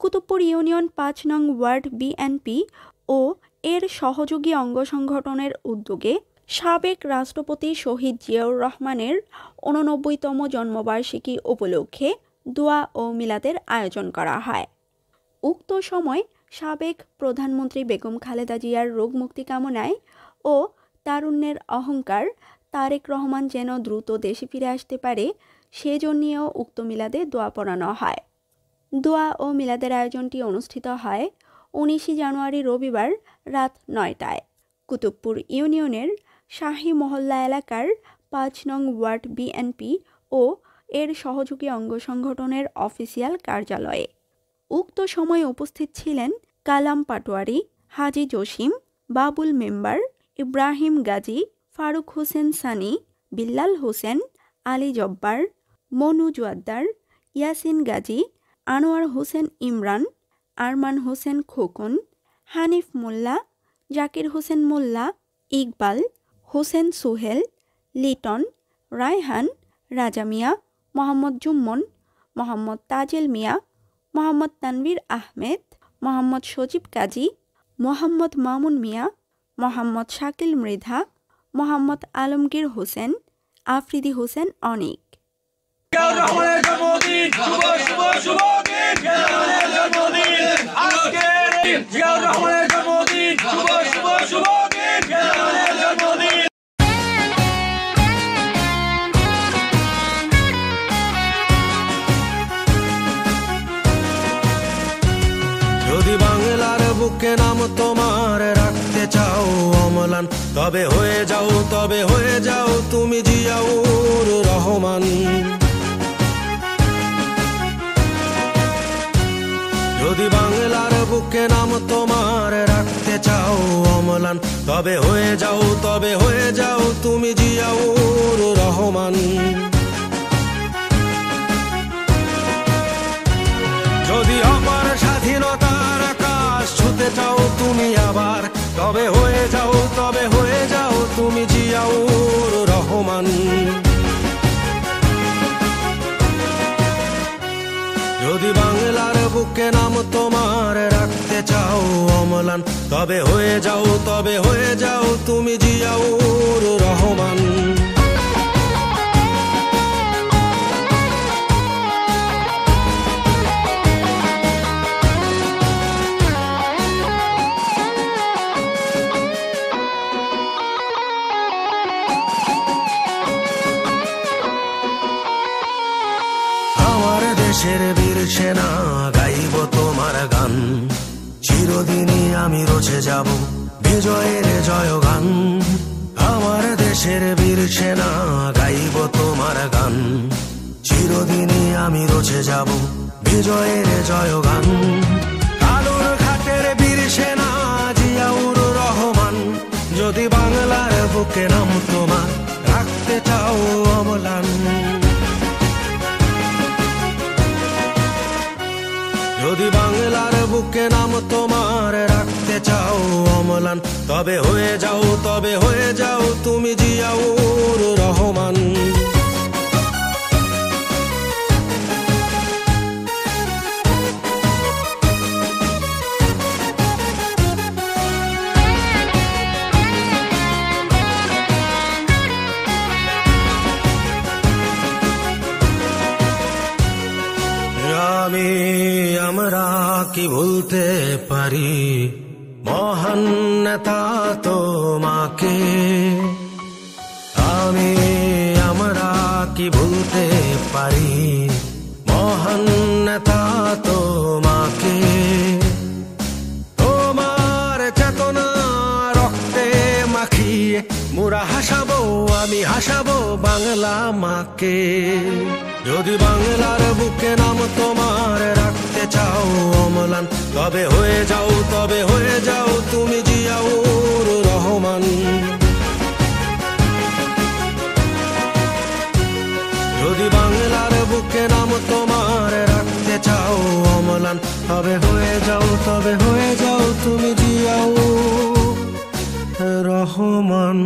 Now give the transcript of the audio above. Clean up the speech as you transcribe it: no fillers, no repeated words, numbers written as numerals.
Kutubpur union ৫ নং word BNP ও এর সহযোগী অঙ্গ সংগঠনের উদ্যোগে সাবেক রাষ্ট্রপতি শহীদ জিয়াউর রহমানের ৮৯তম জন্মবার্ষিকী উপলক্ষে দোয়া ও মিলাদের আয়োজন করা হয়। উক্ত সময় সাবেক প্রধানমন্ত্রী বেগম খালেদা জিয়ার রোগমুক্তি কামনায় ও তারুণ্যের অহংকার তারেক রহমান যেন দ্রুত দেশে ফিরে আসতে পারে সেজন্যেও উক্ত মিলাদে দোয়া পড়ানো হয়। দোয়া ও মিলাদের আয়োজনটি অনুষ্ঠিত হয় ১৯ জানুয়ারি রবিবার রাত ৯টায় কুতুবপুর ইউনিয়নের শাহী মহল্লা এলাকার ৫ নং ওয়ার্ড বিএনপি ও এর সহযোগী অঙ্গ সংগঠনের অফিসিয়াল কার্যালয়ে। উক্ত সময়ে উপস্থিত ছিলেন কালাম পাটোয়ারি, হাজি জসিম, বাবুল মেম্বার, ইব্রাহিম গাজী, ফারুক হোসেন সানি, বিল্লাল হোসেন, আলী জব্বার, মনু জোয়াদ্দার, ইয়াসিন গাজী, আনোয়ার হোসেন ইমরান, আরমান হোসেন খোকন, হানিফ মোল্লা, জাকির হোসেন মোল্লা, ইকবাল, হোসেন সোহেল, লিটন, রায়হান, রাজা মিয়া, মোহাম্মদ জুম্মন, মোহাম্মদ তাজেল মিয়া, মোহাম্মদ তানভীর আহমেদ, মোহাম্মদ সজীব কাজী, মোহাম্মদ মামুন মিয়া, মোহাম্মদ শাকিল মৃধা, মোহাম্মদ আলমগীর হোসেন, আফ্রিদি হোসেন অনিক। যদি বাংলার বুকে নাম তোমার রাখতে চাও অম্লান, তবে হয়ে যাও তুমি জিয়াউর রহমান। যদি বাংলার বুকে নাম তোমার রাখতে চাও অম্লান, তবে হয়ে যাও তুমি জিয়াউর রহমান। যদি অপার স্বাধীনতার আকাশ ছুতে চাও তুমি আবার, তবে হয়ে যাও তুমি জিয়াউর রহমান। যদি বাংলার বুকে নাম তোমার রাখতে চাও অম্লান, তবে হয়ে যাও তুমি জিয়াউর রহমান। দেশের বীর সেনা গাইব তোমার গান, চিরদিনই আমি রচে যাব বিজয়ের জয়গান। আমার দেশের বীর সেনা গাইব তোমার গান, চিরদিনই আমি রচে যাব বিজয়ের জয়গান। আলোর ঘাটের বীর সেনা জিয়াউর রহমান, যদি বাংলার বুকে নাম তোমার রাখতে চাও অম্লান। যদি বাংলার বুকে নাম তোমার রাখতে চাও অম্লান, তবে হয়ে যাও তুমি জিয়াউর রহমান। আমরা কি ভুলতে পারি মহান নেতা তোমাকে, আমরা কি ভুলতে পারি মহান নেতা তোমাকে। তোমার চেতনা রক্তে মাখিয়ে মোরা আমি হাসাবো বাংলা মাকে। যদি বাংলার বুকে নাম তোমার রাখতে চাও অম্লান, তবে হয়ে যাও তুমি জিয়াউর রহমান। যদি বাংলার বুকে নাম তোমার রাখতে চাও অম্লান, তবে হয়ে যাও তুমি জিয়াউর রহমান।